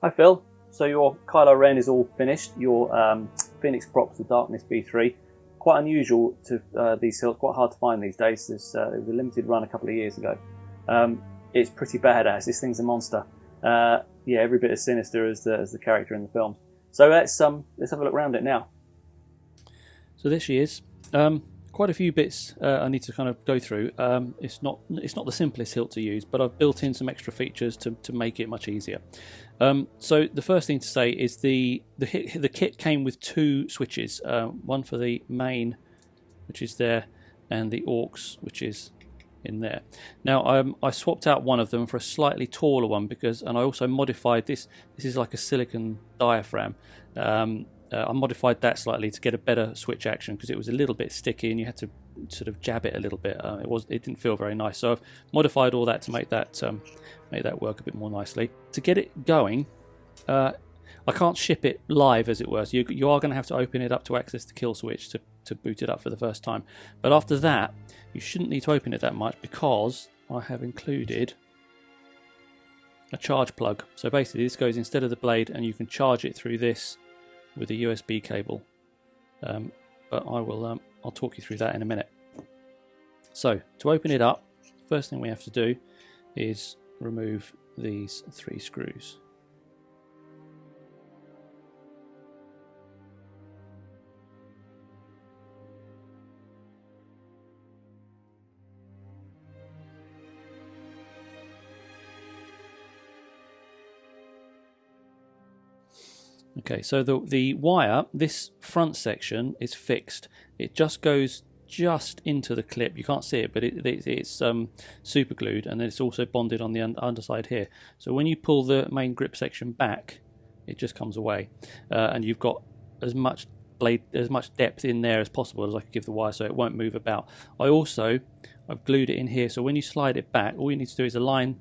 Hi Phil. So your Kylo Ren is all finished. Your Phoenix Props with Darkness V3. Quite unusual to these hilts. Quite hard to find these days. It was a limited run a couple of years ago. It's pretty badass. This thing's a monster. Yeah, every bit as sinister as the character in the films. So let's have a look around it now. So there she is. Quite a few bits I need to kind of go through. It's not the simplest hilt to use, but I've built in some extra features to make it much easier. So the first thing to say is the kit came with two switches, one for the main, which is there, and the aux, which is in there. Now I swapped out one of them for a slightly taller one and I also modified this. This is like a silicon diaphragm. I modified that slightly to get a better switch action because it was a little bit sticky and you had to sort of jab it a little bit. It didn't feel very nice, so I've modified all that to make that work a bit more nicely. To get it going, I can't ship it live, as it were. So you are going to have to open it up to access the kill switch to boot it up for the first time. But after that, you shouldn't need to open it that much because I have included a charge plug. So basically, this goes instead of the blade, and you can charge it through this with a USB cable, but I'll talk you through that in a minute. So to open it up, first thing we have to do is remove these 3 screws. Okay, so the wire, this front section is fixed. It just goes just into the clip. You can't see it, but it's super glued, and then it's also bonded on the underside here. So when you pull the main grip section back, it just comes away, and you've got as much depth in there as possible as I could give the wire, so it won't move about. I've glued it in here, so when you slide it back, all you need to do is align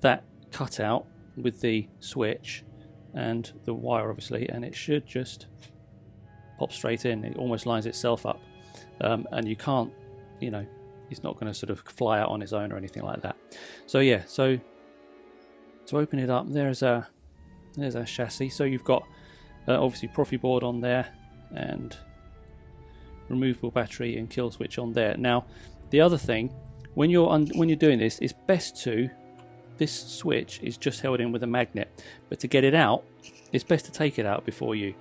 that cutout with the switch and the wire, obviously, and it should just pop straight in. It almost lines itself up, and you can't, it's not going to sort of fly out on its own or anything like that. So yeah, so to open it up, there's our chassis. So you've got obviously Profi board on there and removable battery and kill switch on there. Now the other thing, when you're doing this, it's best to, this switch is just held in with a magnet, but to get it out, it's best to take it out before you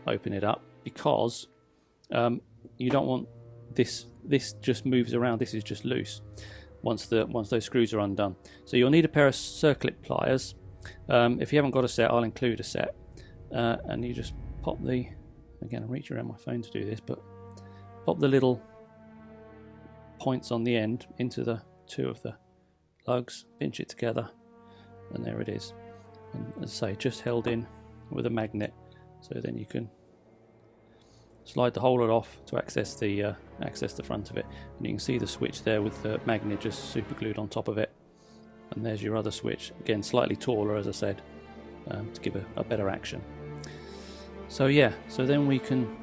open it up, because you don't want this just moves around. This is just loose once those screws are undone. So you'll need a pair of circlip pliers. If you haven't got a set, I'll include a set, and you just pop again, I reach around my phone to do this, but pop the little points on the end into the 2 of the lugs, pinch it together, and there it is. And as I say, just held in with a magnet, so then you can slide the holder off to access the front of it, and you can see the switch there with the magnet just super glued on top of it. And there's your other switch, again slightly taller, as I said, to give a better action. So yeah, so then we can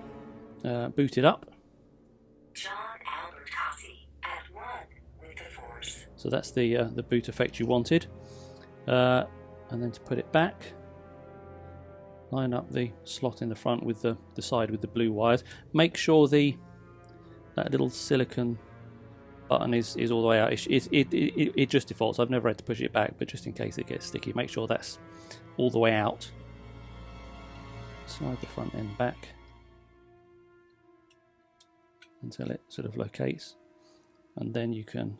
boot it up. So that's the boot effect you wanted, and then to put it back, line up the slot in the front with the side with the blue wires. Make sure that little silicon button is all the way out. It just defaults. I've never had to push it back, but just in case it gets sticky, make sure that's all the way out. Slide the front end back until it sort of locates, and then you can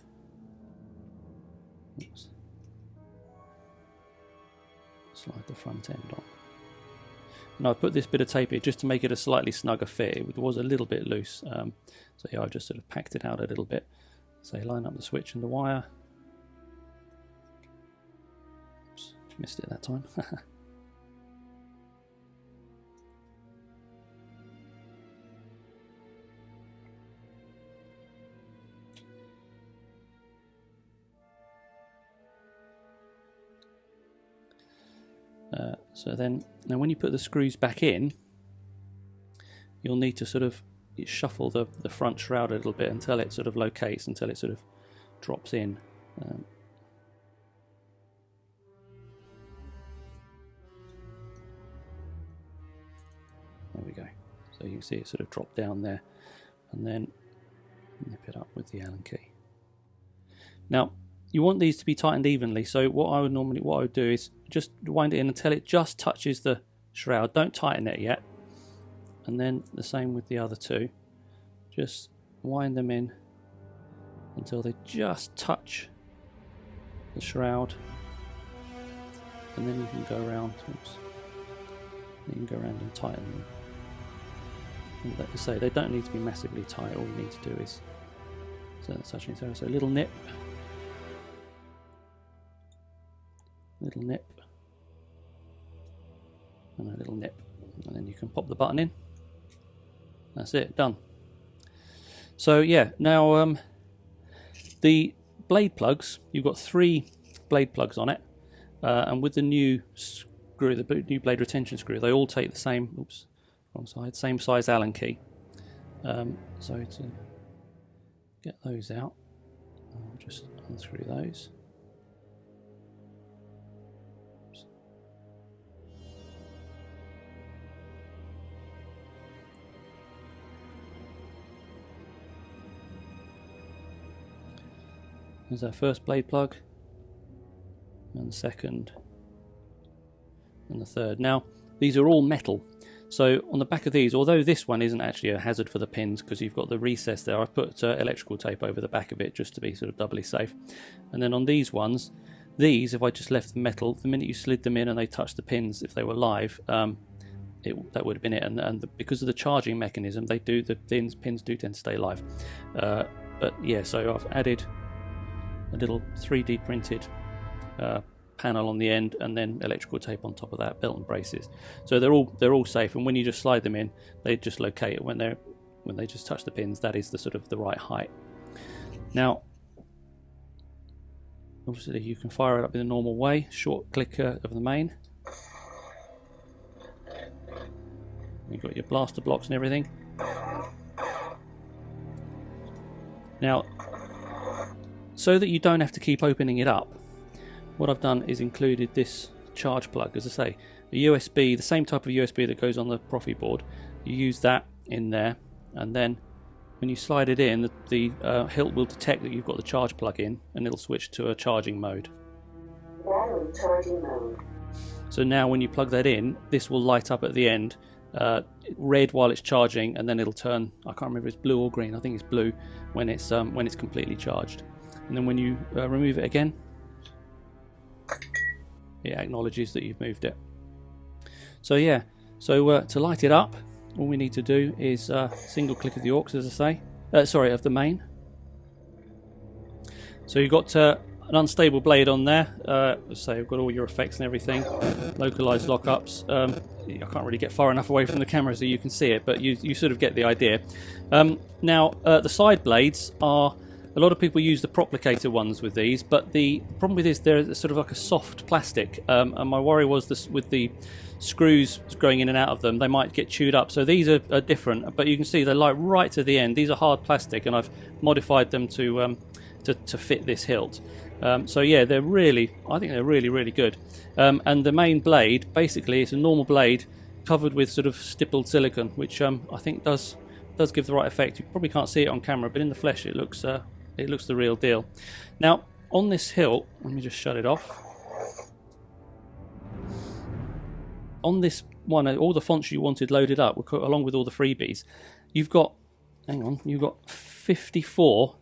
slide the front end on. And I've put this bit of tape here just to make it a slightly snugger fit. It was a little bit loose, so yeah, I've just sort of packed it out a little bit. So line up the switch and the wire. Oops, missed it that time. So then, now when you put the screws back in, you'll need to sort of shuffle the front shroud a little bit until it sort of locates, until it sort of drops in. we go. So you can see it sort of drop down there, and then nip it up with the Allen key. Now you want these to be tightened evenly, so what I would do is just wind it in until it just touches the shroud. Don't tighten it yet. And then the same with the other two. Just wind them in until they just touch the shroud, and then you can go around. Oops. You can go around and tighten them. And like I say, they don't need to be massively tight. All you need to do is so a little nip, and a little nip, and then you can pop the button in. That's it, done. So yeah, now the blade plugs, you've got 3 blade plugs on it, and with the new screw, the new blade retention screw, they all take the same, oops, wrong side, same size Allen key. So to get those out, I'll just unscrew those. Oops. There's our first blade plug, and the second, and the third. Now, these are all metal. So on the back of these, although this one isn't actually a hazard for the pins because you've got the recess there, I've put electrical tape over the back of it just to be sort of doubly safe. And then on these ones, if I just left the metal, the minute you slid them in and they touched the pins, if they were live, that would have been it. And because of the charging mechanism, the pins do tend to stay live. But yeah, so I've added a little 3D printed panel on the end, and then electrical tape on top of that, belt and braces. So they're all safe, and when you just slide them in, they just locate it when they just touch the pins. That is the right height. Now, obviously, you can fire it up in the normal way. Short click of the main. You've got your blaster blocks and everything. Now, so that you don't have to keep opening it up, what I've done is included this charge plug. As I say, a USB, the same type of USB that goes on the Profi board. You use that in there, and then when you slide it in, the hilt will detect that you've got the charge plug in, and it'll switch to a charging mode. Battery charging mode. So now when you plug that in, this will light up at the end, red while it's charging, and then it'll turn, I can't remember if it's blue or green, I think it's blue when it's completely charged. And then when you remove it again, it acknowledges that you've moved it. So yeah, to light it up, all we need to do is single click of the aux, as I say, of the main. So you've got an unstable blade on there. So you've got all your effects and everything, localized lockups. I can't really get far enough away from the camera so you can see it, but you sort of get the idea. Now the side blades are, a lot of people use the proplicator ones with these, but the problem with this, they're sort of like a soft plastic, and my worry was this with the screws going in and out of them, they might get chewed up. So these are different, but you can see they're like right to the end. These are hard plastic, and I've modified them to fit this hilt. So yeah, I think they're really good. And the main blade, basically, it's a normal blade covered with sort of stippled silicone, which I think does give the right effect. You probably can't see it on camera, but in the flesh, it looks the real deal. Now, on this hilt, let me just shut it off. On this one, all the fonts you wanted loaded up, along with all the freebies. You've got 54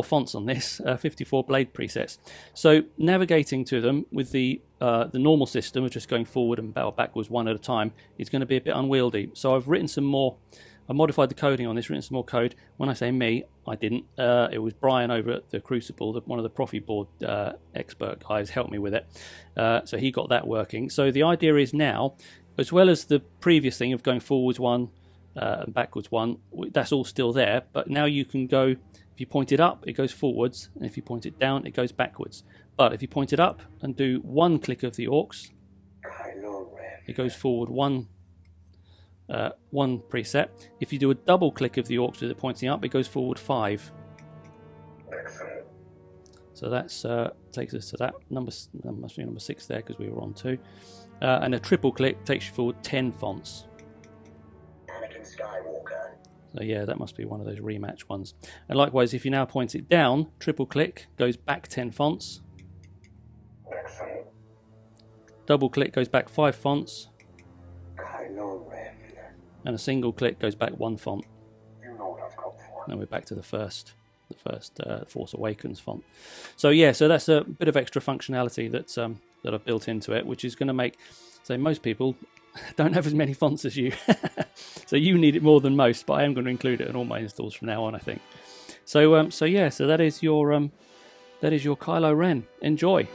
fonts on this, 54 blade presets. So navigating to them with the normal system of just going forward and backwards one at a time is going to be a bit unwieldy. So I've written some more. I modified the coding on this, written some more code. When I say me, I didn't. It was Brian over at the Crucible, one of the Profi board expert guys, helped me with it. So he got that working. So the idea is now, as well as the previous thing of going forwards one and backwards one, that's all still there. But now you can go, if you point it up, it goes forwards. And if you point it down, it goes backwards. But if you point it up and do one click of the aux, Kylo, it goes forward one preset. If you do a double click of the aux with it pointing up, it goes forward 5. Excellent. So that's takes us to that must be number 6 there because we were on 2. And a triple click takes you forward 10 fonts. Anakin Skywalker. So yeah, that must be one of those rematch ones. And likewise, if you now point it down, triple click goes back 10 fonts. Excellent. Double click goes back 5 fonts. Kylo Ren. And a single click goes back 1 font. You know what I've come for. And then we're back to the first Force Awakens font. So yeah, so that's a bit of extra functionality that I've built into it, which is going to make, say, most people don't have as many fonts as you. So you need it more than most, but I am going to include it in all my installs from now on, I think. So yeah, so that is your Kylo Ren. Enjoy.